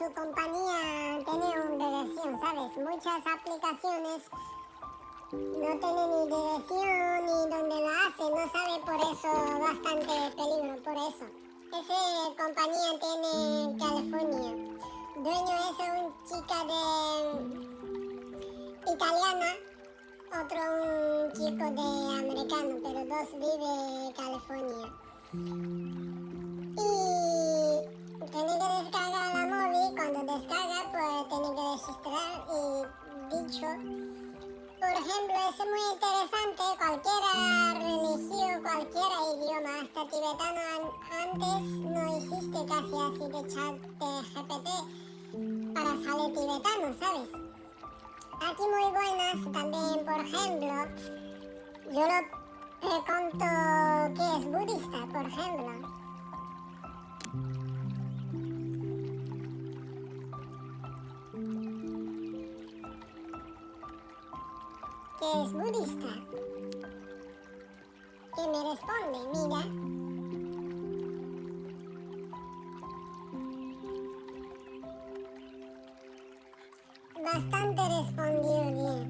su compañía tiene una dirección, ¿sabes? Muchas aplicaciones no tienen ni dirección ni dónde la hacen, no sabe, por eso bastante peligro, por eso. Esa compañía tiene en California. Dueño es un chica de italiana, otro un chico de americano, pero dos vive en California. Y tiene que descargar la móvil, cuando descarga pues tiene que registrar y dicho. Por ejemplo, es muy interesante, cualquier religión, cualquier idioma, hasta tibetano antes no existe casi así de chat de GPT para salir tibetano, ¿sabes? Aquí muy buenas también, por ejemplo, yo lo pregunto qué es budista, por ejemplo. ¿Qué es budista? ¿Qué me responde? Mira. Bastante respondió bien.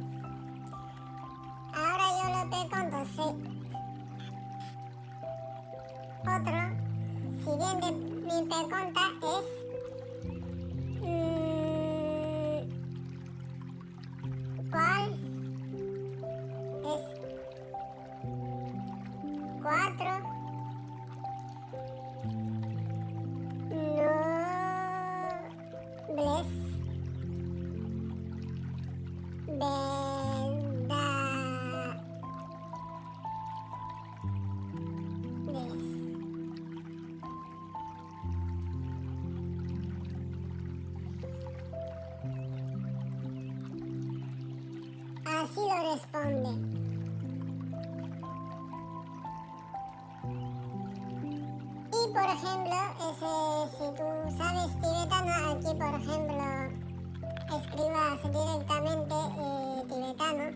Ahora yo le pregunto, sí. Siguiente, mi pregunta es, ¿cuál es 4 nobles verdades? Así lo responde. Y por ejemplo, si tú sabes tibetano, aquí por ejemplo, escribas directamente tibetano.